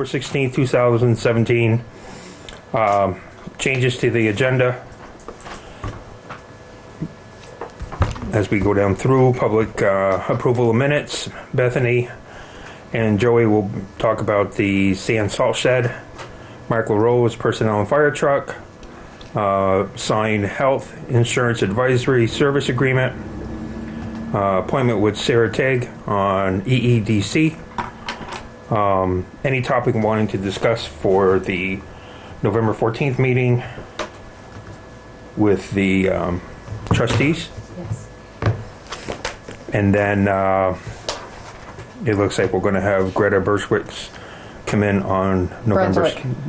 October 16th, 2017. Changes to the agenda. As we go down through, public approval of minutes. Bethany and Joey will talk about the sand salt shed. Mark LaRose, personnel and fire truck. Signed health insurance advisory service agreement. Appointment with Sarah Tegg on EEDC. Any topic wanting to discuss for the November 14th meeting with the trustees? Yes. And then it looks like we're going to have Greta Berschwitz come in on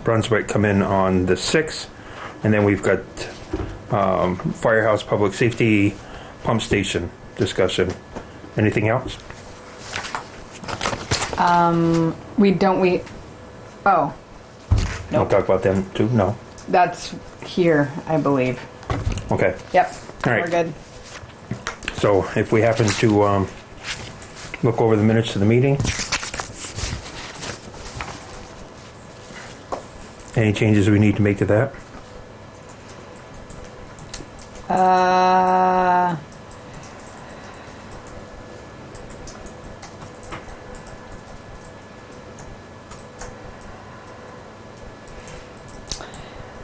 Brunswick come in on the 6th. And then we've got Firehouse Public Safety Pump Station discussion. Anything else? Oh. We'll talk about them too? No. That's here, I believe. Okay. Yep. All right. We're good. So if we happen to look over the minutes of the meeting, any changes we need to make to that?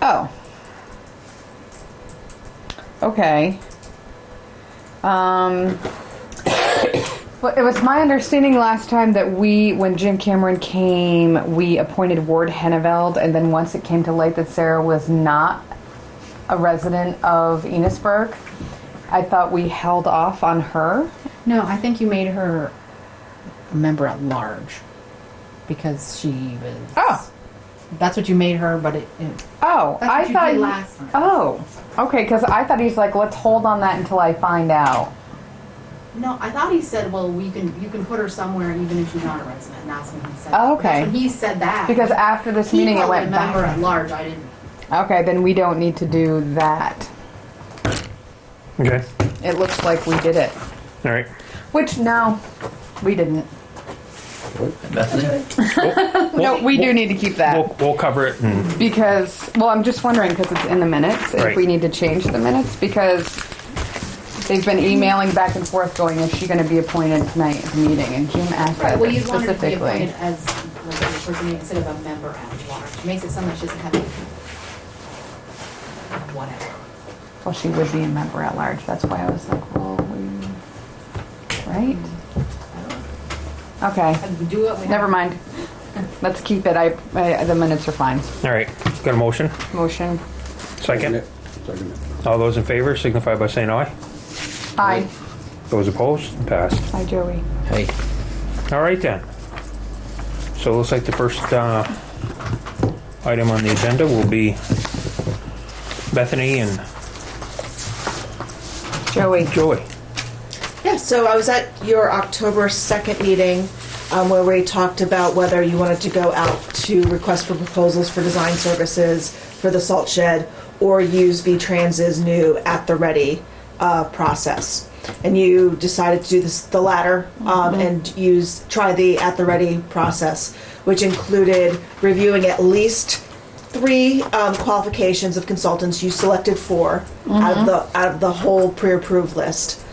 Oh. Okay. Well, it was my understanding last time that when Jim Cameron came, we appointed Ward Henneveld, and then once it came to light that Sarah was not a resident of Enosburgh, I thought we held off on her. No, I think you made her a member at large because she was. Oh. That's what you made her, but Oh, that's what I you thought. did last time. Oh, okay. Because I thought he's like, let's hold on that until I find out. No, I thought he said, well, you can put her somewhere even if she's not a resident, and that's when he said. Oh, okay. That's when he said that. Because after this he meeting, it went a member back. at large. I didn't. Okay, then we don't need to do that. Okay. It looks like we did it. All right. Which no, we didn't. Bethany? No, we do need to keep that. We'll cover it. And Because, well, I'm just wondering because it's in the minutes if Right. we need to change the minutes because they've been emailing back and forth going, is she going to be appointed tonight at the meeting? And Jim asked Right. that Well, you wanted to be specifically. appointed as like a person instead of a member at large. It makes it sound like she doesn't have any. Whatever. Well, she would be a member at large. That's why I was like, well, right? Okay. We do what we Never have. mind. Let's keep it. The minutes are fine. all right. Got a motion? Motion. Second? All those in favor signify by saying aye. Aye. Those opposed? Passed. Hi, Joey. Hey. All right then. So it looks like the first item on the agenda will be Bethany and Joey. Joey. Yeah, so I was at your October 2nd meeting where we talked about whether you wanted to go out to request for proposals for design services for the salt shed or use V-Trans's new at the ready process. And you decided to do the latter and try the at the ready process, which included reviewing at least 3 qualifications of consultants. You selected 4 out of the whole pre-approved list.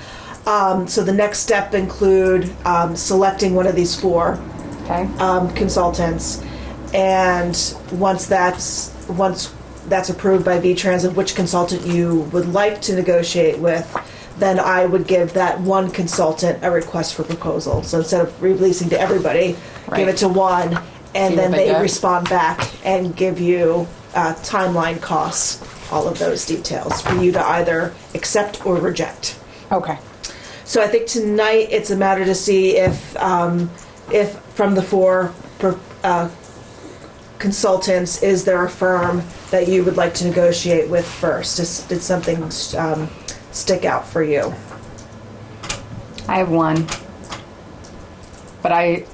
So the next step include selecting one of these 4 Okay. consultants, and once that's approved by V-Trans of which consultant you would like to negotiate with, then I would give that one consultant a request for proposal. So instead of releasing to everybody, give it to one, and See then what they they get. respond back and give you timeline costs, all of those details for you to either accept or reject. Okay. So I think tonight it's a matter to see if from the 4 consultants, is there a firm that you would like to negotiate with first? Did something stick out for you? I have one. But I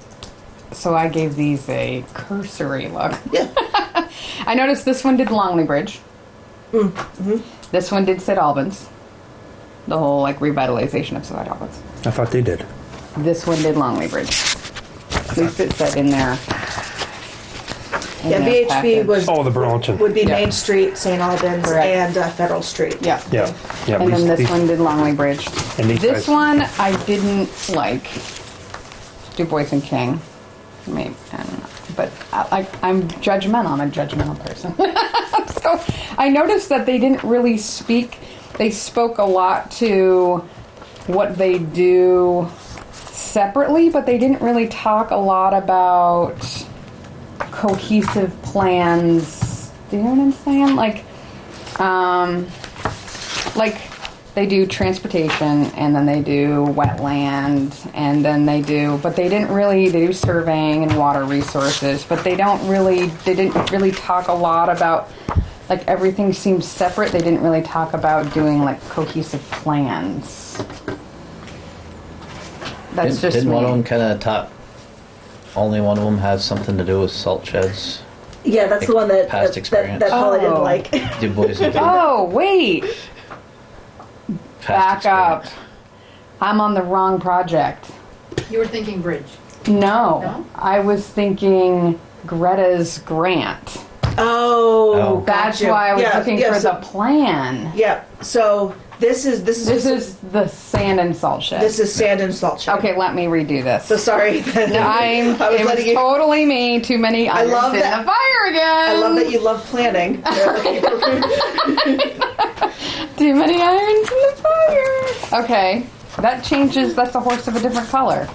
gave these a cursory look. Yeah. I noticed this one did Longley Bridge. Mm-hmm. This one did St. Albans. The whole revitalization of St. Albans. I thought they did. This one did Longley Bridge. At least it said in there. Yeah, in this VHB package. was Oh, the Burlington. would be Yeah. Main Street, St. Albans, Correct. and Federal Street. Yeah. Yeah, yeah. And then this one did Longley Bridge. And these This guys- one I didn't like. Du Bois and King. Maybe, I don't know. But I'm judgmental. I'm a judgmental person. So I noticed that they didn't really speak. They spoke a lot to what they do separately, but they didn't really talk a lot about cohesive plans. Do you know what I'm saying? Like they do transportation, and then they do wetland, and then they do surveying and water resources, but they didn't really talk a lot about, like, everything seems separate. They didn't really talk about doing like cohesive plans. That's just Didn't me. one of them kind of talk? Only one of them has something to do with salt sheds. Yeah, that's the one that Past that experience. Holly didn't Oh. like. Du Bois and King. Oh, wait. Past Back up. experience. I'm on the wrong project. You were thinking bridge. No, No? I was thinking Greta's grant. Oh, That's gotcha. why I was Yeah, looking yeah, for so- the plan. Yeah. So this is This is the sand and salt shed. this is sand and salt shed. Okay, let me redo this. So sorry. No, I was it was letting you. totally me. Too many irons love in that. the fire again. I love that you love planning. Too many irons in the fire. Okay, that changes. That's a horse of a different color.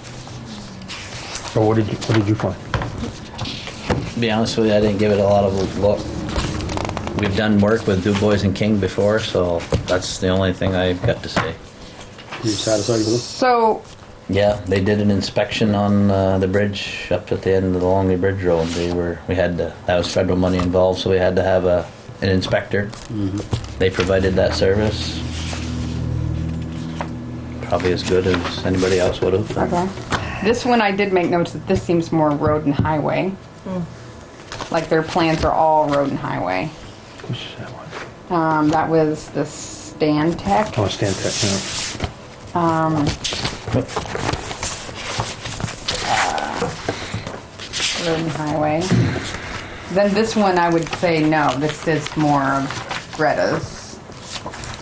So what did you find? To be honest with you, I didn't give it a lot of a look. We've done work with Du Bois and King before, so that's the only thing I've got to say. You satisfied with So Yeah, they did an inspection on the bridge up at the end of the Longley Bridge Road. That was federal money involved, so we had to have an inspector. Mm-hmm. They provided that service. Probably as good as anybody else would have. okay, this one I did make notes that this seems more road and highway. Like their plans are all road and highway. Which is that one? That was the Stan Tech. Oh, Stan Tech, Road and highway. Then this one I would say no, this is more of Greta's.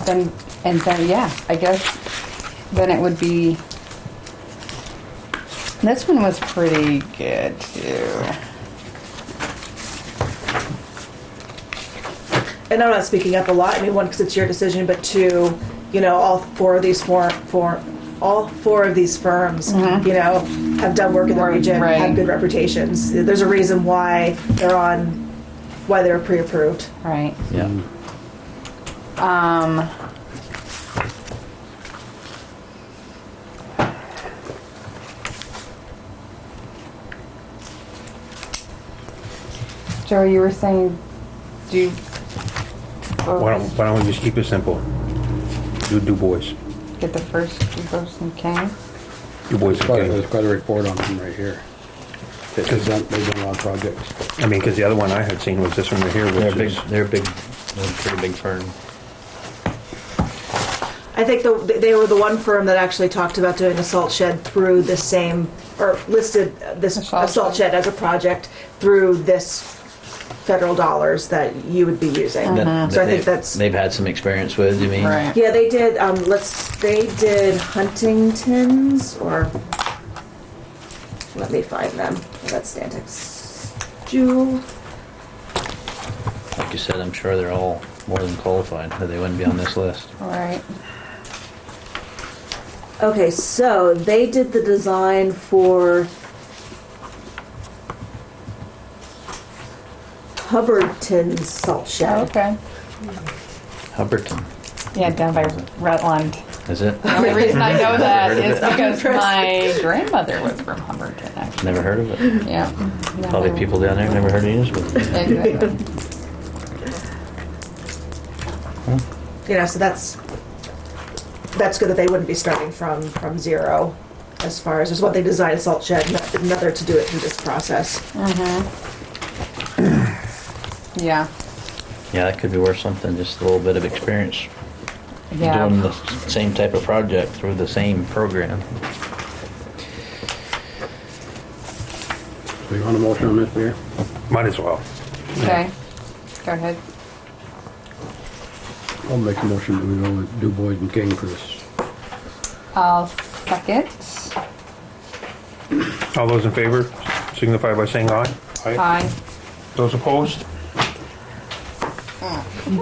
Then yeah, I guess then it would be. This one was pretty good too. And I'm not speaking up a lot. I mean, one, because it's your decision, but two, all four of these firms, have done work in the region, Right. have good reputations. There's a reason why they're pre-approved. Right. Yeah. Joe, you were saying do. Why don't we just keep it simple? Do Du Bois. Get the first Du Bois and King. Du Bois There's again. quite a report on them right here. They've done a lot of projects. I mean, because the other one I had seen was this one right here, They're which big. is... They're big. They're a pretty big firm. I think they were the one firm that actually talked about doing a salt shed through the same, or listed this salt salt shed as a project through this federal dollars that you would be using. That So I think that's. they've had some experience with. You mean? Right. Yeah, they did. They did Huntington's, or let me find them. That's Stantec's Jewel. Like you said, I'm sure they're all more than qualified, or they wouldn't be on this list. All right. Okay, so they did the design for Hubbardton's salt shed. Okay. Hubbardton, Yeah, down by Rutland. is it? The only reason I know that Heard of is it. because my grandmother was from Humberton, actually. Never heard of it. Yeah. Probably people down there never heard of Enosburgh. Exactly. So that's good that they wouldn't be starting from zero as far as what they designed a salt shed, another to do it through this process. Yeah. Yeah, that could be worth something. Just a little bit of experience Yeah. doing the same type of project through the same program. So you want a motion on this, Beer? Might as well. Okay. Go ahead. I'll make a motion that we go with Du Bois and King for this. I'll second. All those in favor signify by saying aye. Aye. Those opposed?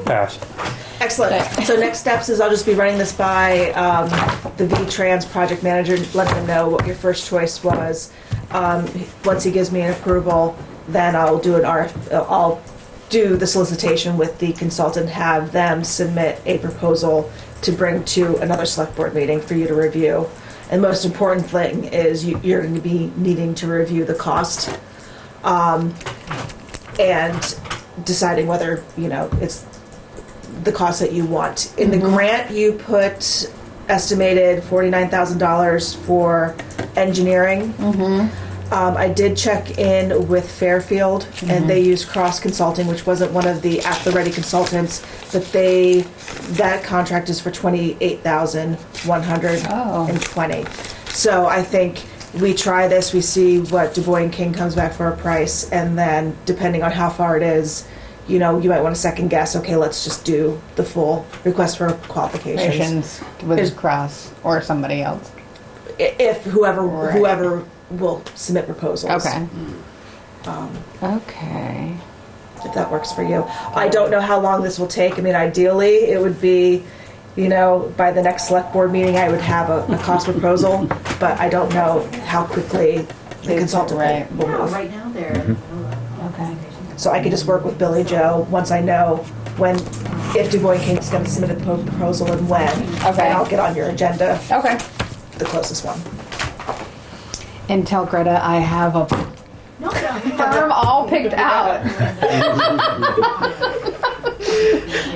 Pass. Excellent. So next steps is I'll just be running this by the V-Trans project manager, letting them know what your first choice was. Once he gives me an approval, then I'll do I'll do the solicitation with the consultant, have them submit a proposal to bring to another select board meeting for you to review. And most important thing is you're going to be needing to review the cost and deciding whether, it's the cost that you want. In the grant, you put estimated $49,000 for engineering. I did check in with Fairfield, and they used Cross Consulting, which wasn't one of the at-the-ready consultants, but that contract is for $28,120. So I think we try this, we see what Du Bois and King comes back for a price, and then depending on how far it is, you might want to second guess, okay, let's just do the full request for qualifications. With Cross or somebody else. If whoever will submit proposals. Okay. Okay. If that works for you. I don't know how long this will take. I mean, ideally, it would be, by the next select board meeting, I would have a cost proposal, but I don't know how quickly the consultant will move. Right now they're. Okay. So I could just work with Billy Joe once I know if Du Bois King is going to submit a proposal and when. Okay. And I'll get on your agenda, Okay. the closest one. And tell Greta I have a firm all picked out.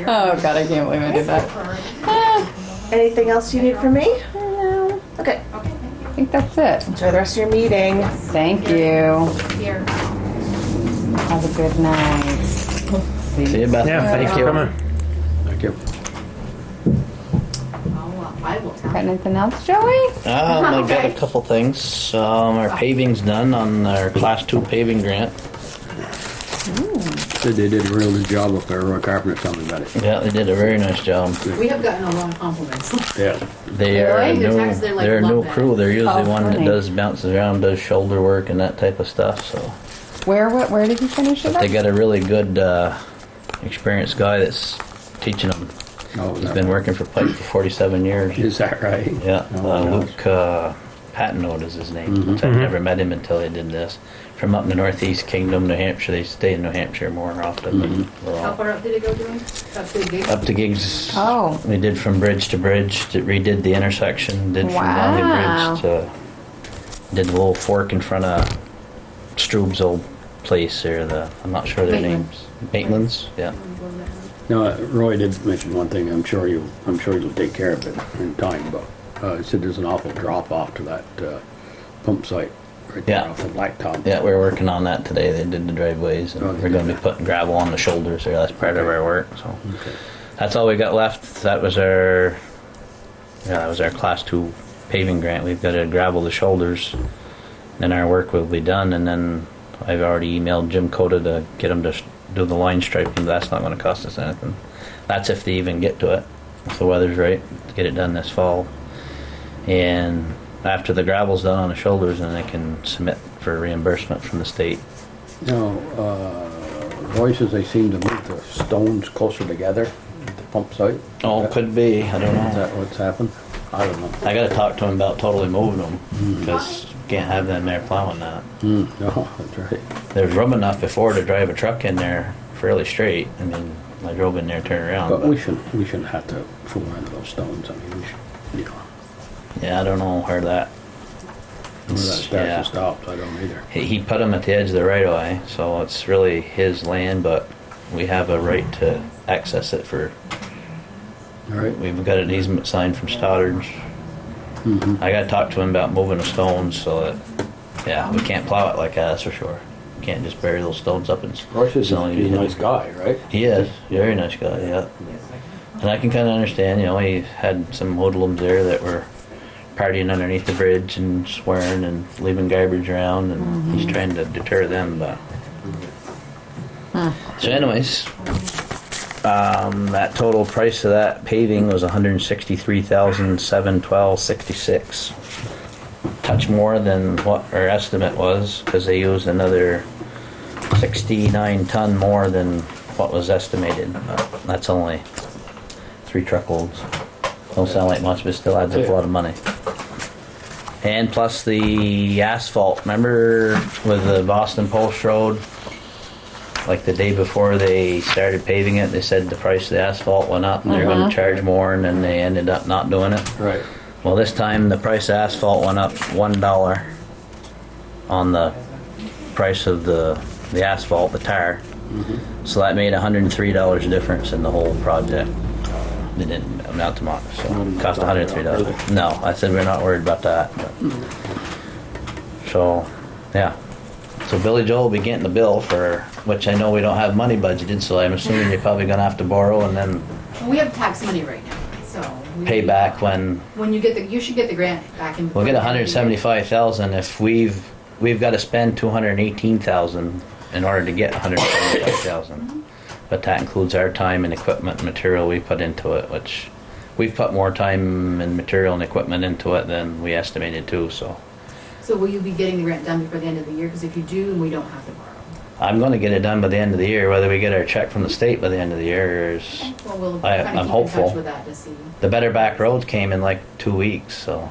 Oh God, I can't believe I did that. Anything else you need from me? Okay. I think that's it. Enjoy the rest of your meeting. Thank you. Here. Have a good night. See you, Beth. Yeah, thanks for coming. Thank you. I will tell Got you. anything else, Joey? I've got a couple things. Our paving's done on our Class 2 paving grant. Said they did a real good job up there. Roy Carpenter told me about it. Yeah, they did a very nice job. We have gotten a lot of compliments. Yeah. They are a Really? The new, techs, they're like, they're a love new that. crew. They're usually Oh, one that funny. bounces around, does shoulder work and that type of stuff. So Where did you finish it up? they got a really good, experienced guy that's teaching them. Oh, is He's that been right? working for Pike for 47 years. Is that right? Yeah, Oh, gosh. Luke Patnode is his name. I never met him until I did this. From up in the Northeast Kingdom, New Hampshire. They stay in New Hampshire more often. Than we're How all far up did it go doing? Up to the gate? up to gigs. Oh. We did from bridge to bridge. Redid the intersection. Did from Wow. Longley Bridge to did the little fork in front of Stroob's old place there. I'm not sure their Maitland. names. Maitland's. Yeah. No, Roy did mention one thing. I'm sure you'll take care of it in time. But he said there's an awful drop off to that pump site right there Yeah. off the blacktop. Yeah, we were working on that today. They did the driveways, and Oh, they we're going to did be putting gravel on the shoulders there. That's part of our work. So Okay. that's all we got left. That was our Class 2 paving grant. We've got to gravel the shoulders, and our work will be done. And then I've already emailed Jim Cota to get him to do the line striping. That's not going to cost us anything. That's if they even get to it, if the weather's right, to get it done this fall. And after the gravel's done on the shoulders, then they can submit for reimbursement from the state. No, Roy says they seem to move the stones closer together at the pump site. Oh, Is that- could be. I don't Is know. that what's happened? I don't know. I got to talk to him about totally moving them because you can't have them there plowing that. No, that's right. There's room enough before to drive a truck in there fairly straight. I mean, I drove in there, turned around. But But we shouldn't have to fool around with those stones. I mean, we should, yeah, I don't know where that. where that starts yeah. and stops. I don't either. He put them at the edge of the right of way, so it's really his land, but we have a right to access it for. All right. We've got an easement signed from Stoddard's. I got to talk to him about moving the stones so that, yeah, we can't plow it like that. That's for sure. We can't just bury those stones up and. Roy says sell he's a them. nice guy, right? He is. Very nice guy, yeah. And I can kind of understand, he had some hoodlums there that were partying underneath the bridge and swearing and leaving garbage around, and he's trying to deter them, but So anyways, that total price of that paving was $163,712.66. Touch more than what our estimate was, because they used another 69 ton more than what was estimated. That's only 3 truckloads. Don't sound like much, but still adds up a lot of money. And plus the asphalt. Remember with the Boston Post Road, like the day before they started paving it, they said the price of the asphalt went up and they're going to charge more, and then they ended up not doing it. Right. Well, this time the price of asphalt went up $1 on the price of the asphalt, the tar. So that made $103 difference in the whole project. It didn't amount to much, so it cost $103. No, I said we're not worried about that. But. So, yeah. So Billy Joel will be getting the bill for, which I know we don't have money budgeted, so I'm assuming you're probably going to have to borrow and then We have tax money right now, so. pay back when. When you get you should get the grant back in. We'll get $175,000 if we've got to spend $218,000 in order to get $175,000. But that includes our time and equipment and material we put into it, which we've put more time and material and equipment into it than we estimated too. So So will you be getting the grant done before the end of the year? Because if you do, we don't have to borrow. I'm going to get it done by the end of the year. Whether we get our check from the state by the end of the year is, Well, we'll I'm kind of keep hopeful. in touch with that to see. the Better Back Roads came in like 2 weeks, so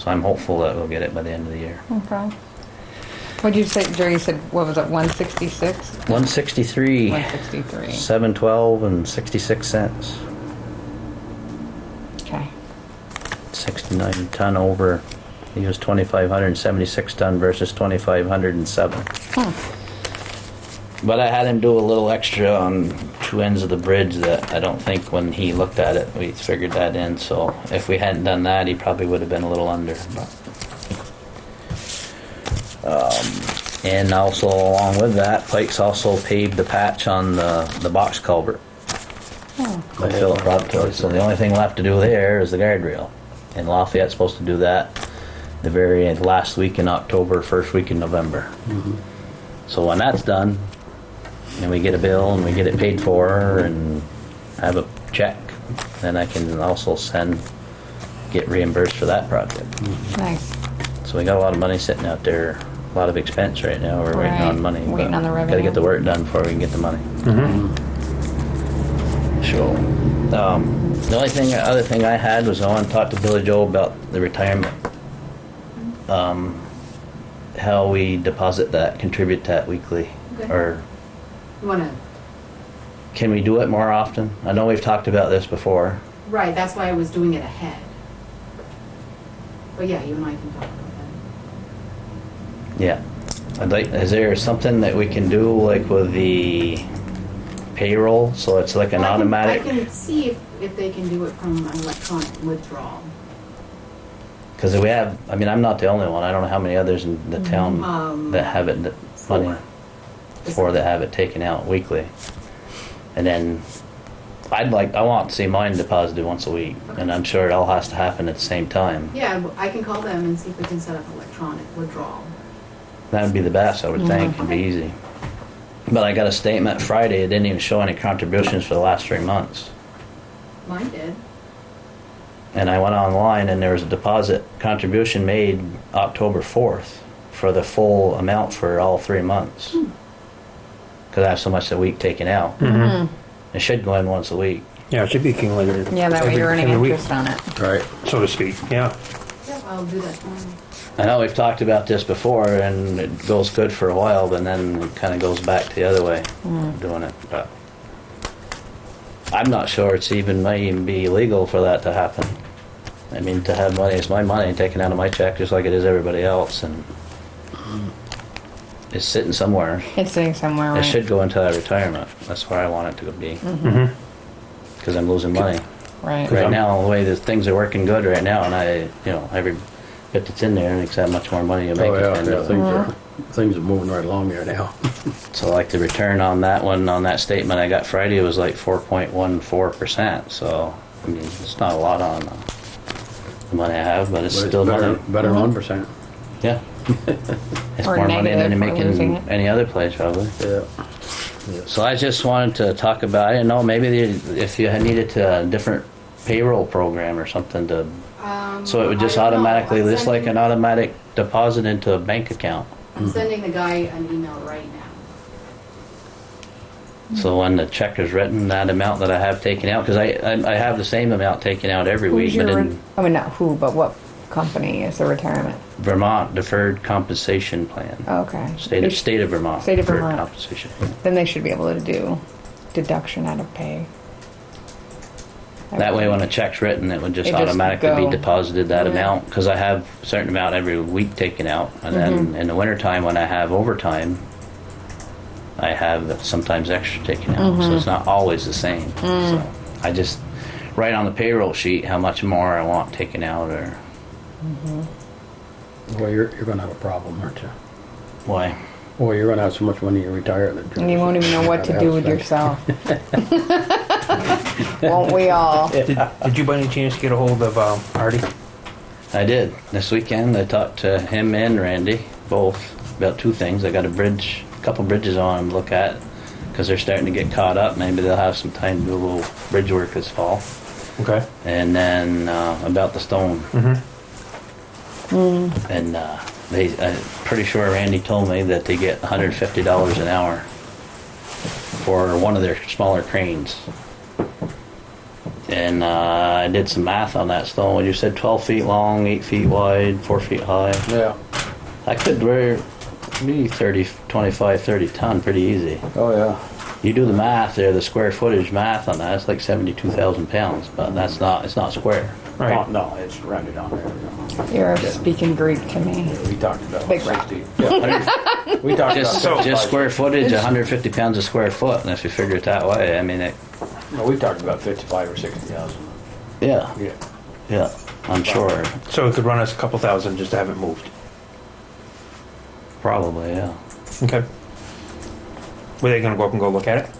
I'm hopeful that we'll get it by the end of the year. Okay. What'd you say, Jerry? You said, what was it, 166? 163, 163. 712 and 66 cents. Okay. 69 ton over. He was 2,576 ton versus 2,507. But I had him do a little extra on 2 ends of the bridge that I don't think when he looked at it we figured that in. So if we hadn't done that, he probably would have been a little under. But. And also along with that, Pike's also paved the patch on the box culvert. By Philip brought to us. So the only thing left to do there is the guardrail. And Lafayette's supposed to do that the very last week in October, first week in November. So when that's done, and we get a bill and we get it paid for and have a check, then I can also get reimbursed for that project. Nice. So we got a lot of money sitting out there, a lot of expense right now. We're waiting on money. Waiting on the revenue. Got to get the work done before we can get the money. So, the other thing I had was I want to talk to Billy Joel about the retirement. How we deposit that, contribute that weekly, Okay. or You want to, can we do it more often? I know we've talked about this before. right, that's why I was doing it ahead. But yeah, you and I can talk about that. Yeah. Is there something that we can do like with the payroll, so it's like an Well, automatic? I can see if they can do it from an electronic withdrawal. Because we have, I mean, I'm not the only one. I don't know how many others in the town that have it, money, 4 that have it taken out weekly. And then I want to see mine deposited once a week, and I'm sure it all has to happen at the same time. Yeah, I can call them and see if we can set up electronic withdrawal. That would be the best, I would think. It'd be easy. But I got a statement Friday. It didn't even show any contributions for the last 3 months. Mine did. And I went online and there was a deposit contribution made October 4th for the full amount for all 3 months. Because I have so much a week taken out. It should go in once a week. Yeah, it should be accumulated. Yeah, that way you're earning every week, interest on it. Right. so to speak. Yeah. Yep, I'll do that tomorrow. I know we've talked about this before and it goes good for a while, but then it kind of goes back the other way doing it. But I'm not sure might even be illegal for that to happen. I mean, to have money, it's my money taken out of my check just like it is everybody else, and it's sitting somewhere. It's sitting somewhere, It right? should go into that retirement. That's where I want it to be. Because I'm losing money. Right. Right now, the way that things are working good right now, and every bit that's in there makes that much more money you make. Oh, yeah, it things are moving right along here now. So like the return on that one, on that statement I got Friday was like 4.14%. So, I mean, it's not a lot on the money I have, but it's But still money. better than 1%. Yeah. It's Or more money than you negative make for losing in it. any other place, probably. Yeah. So I just wanted to talk about, I didn't know, maybe if you had needed a different payroll program or something to, so it would just I don't know. automatically, I'm just like sending- an automatic deposit into a bank account. I'm sending the guy an email right now. So when the check is written, that amount that I have taken out, because I have the same amount taken out every week, but in I mean, not who, but what company is the retirement? Vermont Deferred Compensation Plan. Okay. State of Vermont. State of Deferred Vermont. Compensation. Then they should be able to do deduction out of pay. That way when a check's written, it would just It just automatically be go. deposited that Yeah. amount, because I have a certain amount every week taken out. And then in the wintertime, when I have overtime, I have sometimes extra taken out. So it's not always the same. So I just write on the payroll sheet how much more I want taken out, or Well, you're gonna have a problem, aren't you? why. Well, you're gonna have so much money you retire that And you won't even know what to do with yourself. Won't we all? Did you by any chance get a hold of Artie? I did. This weekend I talked to him and Randy, both, about two things. I got a couple bridges on them to look at, because they're starting to get caught up. Maybe they'll have some time to do a little bridge work this fall. Okay. And then about the stone. And I'm pretty sure Randy told me that they get $150 an hour for one of their smaller cranes. And I did some math on that stone. You said 12 feet long, 8 feet wide, 4 feet high. Yeah. I could be 25, 30 ton pretty easy. Oh, yeah. You do the math there, the square footage math on that, it's like 72,000 pounds, but it's not square. Right. Oh, no, it's rounded on there. You're speaking Greek to me. We talked about Big 60. Yeah. We talked Just about 55. square footage, 150 pounds a square foot, and if you figure it that way, I mean, No, we talked about 55 or 60,000. yeah, Yeah. I'm sure, So it could run us a couple thousand just to have it moved. probably, yeah. Okay. Were they gonna go up and go look at it?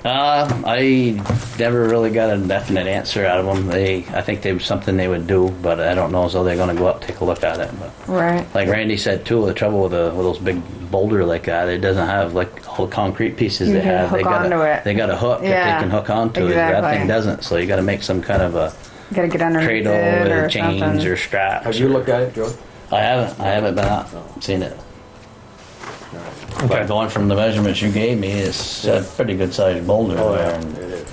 I never really got a definite answer out of them. I think they was something they would do, but I don't know as though they're going to go up and take a look at it. But Right. like Randy said too, the trouble with those big boulder like that, it doesn't have like all the concrete pieces You they can have. hook onto it. They got a hook that Yeah, they can hook onto it. That exactly. thing doesn't, so you got to make some kind of a Gotta get underneath cradle it or with chains something. or straps. Have you looked at it, Joe? I haven't been out seen it. But going from the measurements you gave me, it's a pretty good sized boulder Oh, there. yeah, And it is.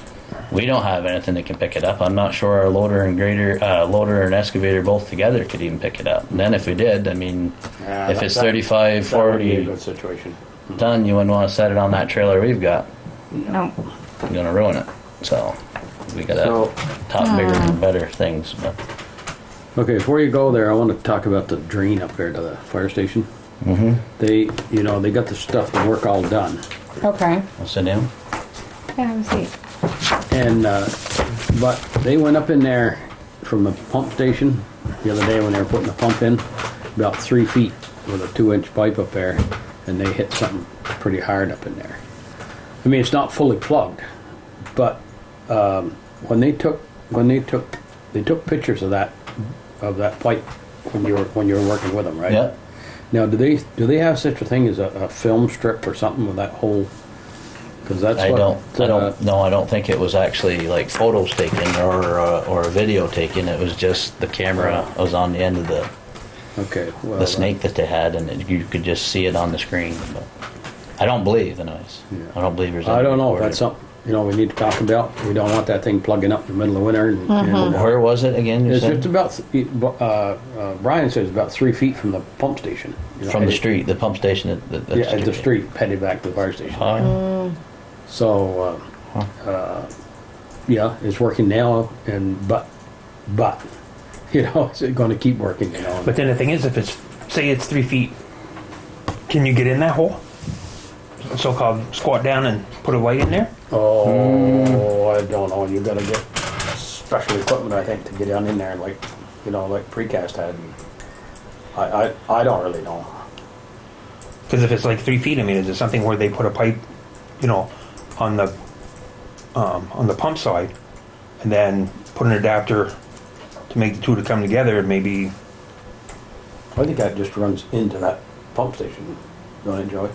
we don't have anything that can pick it up. I'm not sure our loader and excavator both together could even pick it up. And then if we did, I mean, Yeah, if it's that- 35, That would be a 40 good situation. ton, you wouldn't want to set it on that trailer we've got. No. You're going to ruin it. So we got to So- top bigger and better things. But Okay, before you go there, I want to talk about the drain up there to the fire station. They, they got the stuff, the work all done. Okay. I'll sit down. Yeah, have a seat. And, but they went up in there from the pump station the other day when they were putting the pump in, about 3 feet with a 2-inch pipe up there, and they hit something pretty hard up in there. I mean, it's not fully plugged, but, when they took pictures of that pipe when you were working with them, right? Yeah. Now, do they have such a thing as a film strip or something with that whole? Because that's I what, don't think it was actually like photos taken or a video taken. It was just the camera was on the end of Okay, well, the snake that they had, and you could just see it on the screen. But I don't believe, anyways. Yeah. I don't believe there's. I don't know if recorded. that's something we need to talk about. We don't want that thing plugging up in the middle of winter. Where was it again? You It's said? just about. Brian says about 3 feet from the pump station. From the street, the pump station. That's Yeah, at the street, headed back to the fire station. Oh, So, yeah, it's working now, but, it's going to keep working, But then the thing is, if it's, say it's 3 feet, can you get in that hole? So-called squat down and put a light in there? Oh, I don't know. You got to get special equipment, I think, to get down in there, like Precast had. And I don't really know. Because if it's like 3 feet, I mean, is it something where they put a pipe, on the pump side, and then put an adapter to make the two to come together? And maybe I think that just runs into that pump station, don't it, Joey?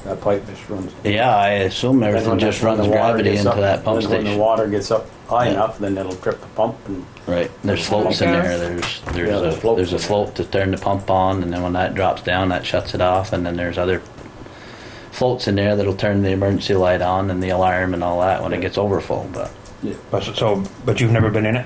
That pipe just runs. Yeah, I assume Then everything when just the- when runs the water gravity gets into up- that pump then When the station. water gets up high Yeah. enough, then it'll trip the pump and. Right. There's floats in there. Yeah, there's floats There's a in there. float to turn the pump on, and then when that drops down, that shuts it off, and then there's other floats in there that'll turn the emergency light on and the alarm and all that when it gets overfull. But But you've never been in it?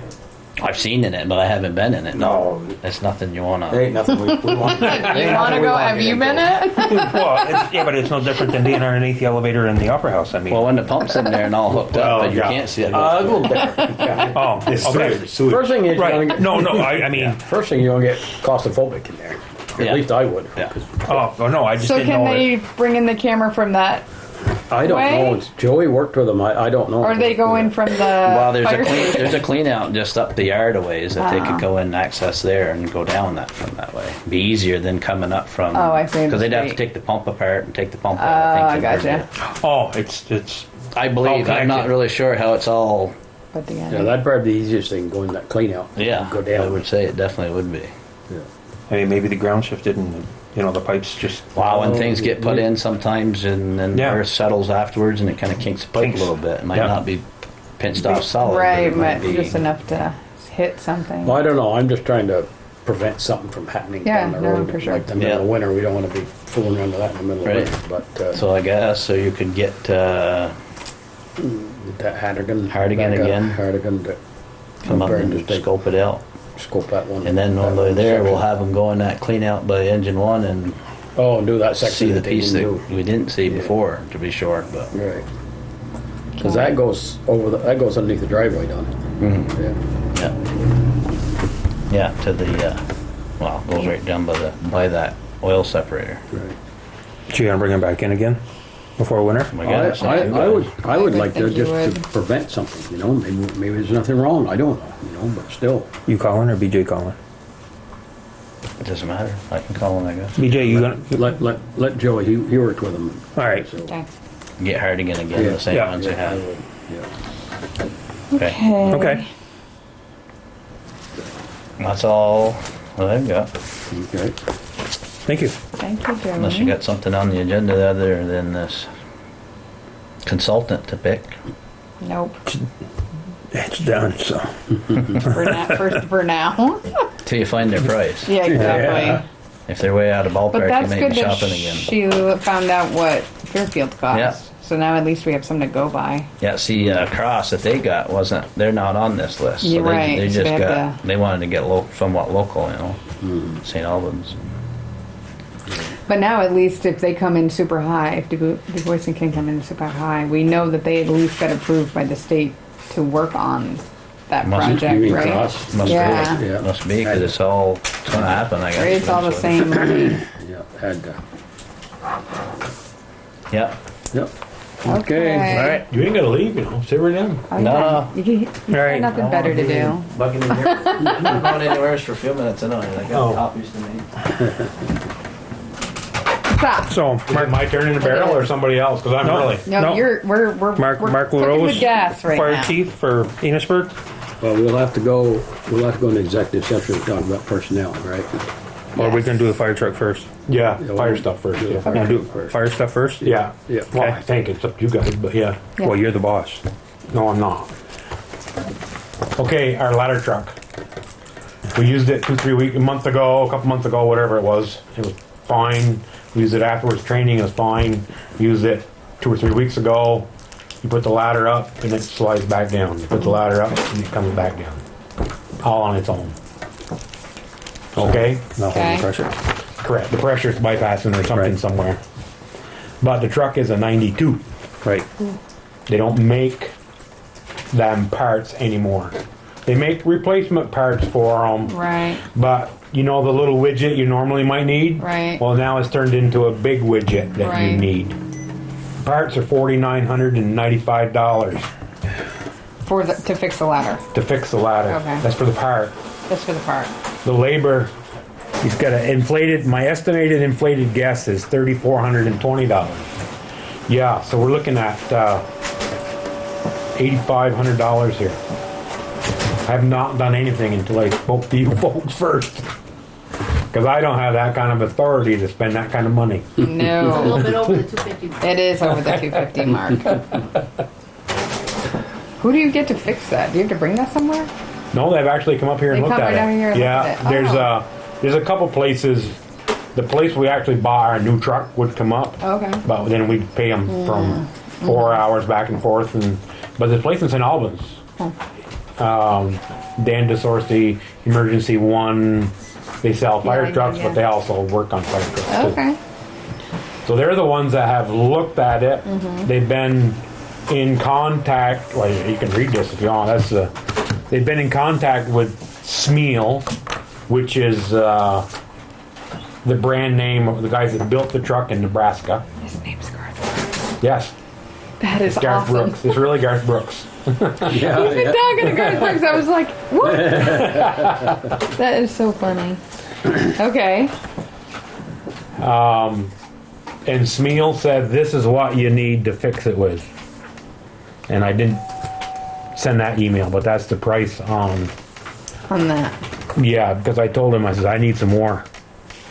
I've seen in it, but I haven't been in it. No. It's nothing you wanna. There ain't nothing we want. You want to go? Have you been it? Well, yeah, but it's no different than being underneath the elevator in the upper house. I mean, Well, when the pump's in there and all hooked up, but you can't see it. A little different. oh, okay. First thing is you're Right. gonna get, No, I mean, first thing you're gonna get claustrophobic in there. Yeah. At least I would. Yeah. 'Cause oh no, I just So didn't can know they it. bring in the camera from that, I don't Way? know. It's Joey worked with them. I don't know. or they go in from the? Well, fire there's a clean out just up the yard a ways that they Oh. could go in and access there and go down that from that way. Be easier than coming up from. Oh, I see. Because they'd have to Street. take the pump apart and take the pump Oh, out. I gotcha. Oh, it's I believe. all I'm not connected. really sure how it's all. Put together. Yeah, that'd probably be the easiest thing, going that clean out. Yeah, Go down. I would say it definitely would be. Yeah. I mean, maybe the ground shifted and the pipes just. Wow, when Oh, things get put in sometimes and then Yeah. the earth settles afterwards and it kind of kinks the pipe Kinks. a little bit. It might Yeah. not be pinched off solid. but Right, it might but be- just enough to hit something. Well, I don't know. I'm just trying to prevent something from happening Yeah, down the no, road. for sure. Like the middle Yeah. of winter, we don't want to be fooling around with that in the middle Right. of winter. But So I guess so you could get that Hardigan. Hardigan again. Hardigan to come up there and just take- scope it out. scope that one. And then when that they're one there, we'll section. have them go in that clean out by engine one and Oh, and do that section see the that they piece that didn't do. we didn't see Yeah. before, to be short. But Right. Because that goes over. That goes underneath the driveway, don't it? Mm-hmm. Yeah. yeah, to the well, it goes right down by that oil separator. Right. So you're gonna bring them back in again before winter? I guess. I would I would like to think you just to would. prevent something. Maybe there's nothing wrong. I don't know. But still. You calling or BJ calling? It doesn't matter. I can call him, I guess. BJ, you gonna? Let Joey. He worked with him. All right. So, Okay. Get Hardigan again, Yeah. the same Yeah. ones they I have. would, yeah. Okay. Okay. That's all that I've got. Okay. Thank you. Thank you, Jeremy. Unless you got something on the agenda other than this consultant to pick. Nope. It's done. So For now. Till you find their price. Yeah, exactly. Yeah. If they're way out of But ballpark, you that's may good be that shopping again. she found out what Fairfield cost. Yeah. So now at least we have something to go by. Yeah, see, Cross that they got they're not on this list. So You're right, They so just they got, have to- they wanted to get somewhat local, St. Albans. But now at least if they come in super high, if Du Bois and King come in super high, we know that they at least got approved by the state to work on that Must- project, you mean right? Cross? Must Yeah. be. Yeah. Must be, because it's going to happen, I guess. Right, it's all the eventually. same money. Yeah. Had. Yeah. Yep. Okay. All right. You ain't gotta leave, sit right down. Oh, No, yeah. no. You got Right. nothing better to do. Bucking in here. I'm not going anywhere for a few minutes anyway. I got Oh. copies to make. Stop. So Is it my turn in the barrel or somebody else? Because I'm No. really. No, No. we're Mark cooking LaRose, with gas right fire now. chief for Enosburgh. Well, we'll have to go. We'll have to go into executive session and talk about personnel, right? Or are we gonna do the fire truck first? Yeah, Yeah, fire well, stuff first. yeah, Yeah. fire Wanna do first. fire stuff first? Yeah. Yeah. Well, Okay. I think it's up to you guys, but yeah. Yeah. Well, you're the boss. No, I'm not. Okay, our ladder truck. We used it a month ago, a couple months ago, whatever it was. It was fine. We used it afterwards training, it was fine. Used it 2 or 3 weeks ago. You put the ladder up and it slides back down. You put the ladder up and it comes back down. All on its own. Okay? Not holding Okay. pressure. Correct. The pressure's bypassing or something Right. somewhere. But the truck is a 92. Right. They don't make them parts anymore. They make replacement parts for them, Right. but you know the little widget you normally might need? Right. Well, now it's turned into a big widget that you Right. need. Parts are $4,995 To fix the ladder. to fix the ladder. Okay. That's for the part. That's for the part. The labor, he's got an inflated, my estimated inflated guess is $3,420. Yeah, so we're looking at $8,500 here. I have not done anything until I spoke to you folks first. Because I don't have that kind of authority to spend that kind of money. A little No, bit over the 250 mark. it is over the 250 mark. Who do you get to fix that? Do you have to bring that somewhere? No, they've actually come up here and They looked come at right down it. here and look Yeah, at it. there's a couple places. The place we actually bought our new truck would come up. Okay. But then we'd pay them from 4 hours back and forth. But the place in St. Albans, Dan DeSorcy, Emergency One, they sell fire Yeah, trucks, yeah. but they also work on fire trucks too. Okay. So they're the ones that have looked at it. Mm-hmm. They've been in contact. Well, you can read this if you want. They've been in contact with Smeal, which is the brand name of the guys that built the truck in Nebraska. His name's Garth. Yes, That is Garth awesome. Brooks. It's really Garth Brooks. Yeah, He's been yeah. talking to Garth Brooks. I was like, what? That is so funny. Okay. And Smeal said, this is what you need to fix it with. And I didn't send that email, but that's the price on. On that. Yeah, because I told him, I said, I need some more.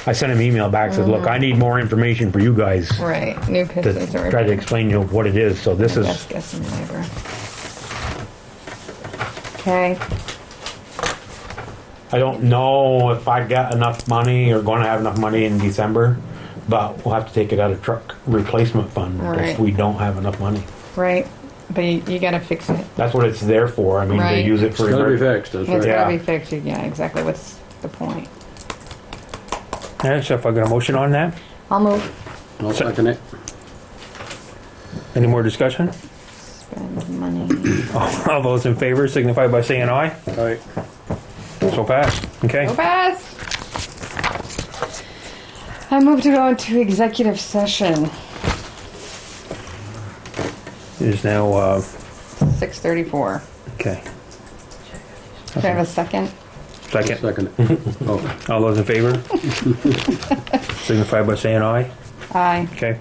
I sent him an email back, said, look, I need more information for you guys Right. New to pistons are try to explain to you what it is. So this is, best guess in labor. Okay. I don't know if I got enough money or going to have enough money in December, but we'll have to take it out of truck replacement fund Right. if we don't have enough money. Right. But you gotta fix it. That's what it's there for. I mean, Right. they use it It's for gotta be emer- fixed, that's It's right. Yeah. gotta be fixed. Yeah, exactly. What's the point? All right, so if I got a motion on that, I'll move. I'll second it. any more discussion? Spend money. All those in favor signify by saying aye. All right. So passed. Okay. Go fast. I move to go into executive session. It is now 6:34. okay. Do I have a second? Second. Second it. Oh, All those in favor signify by saying aye. Aye. Okay.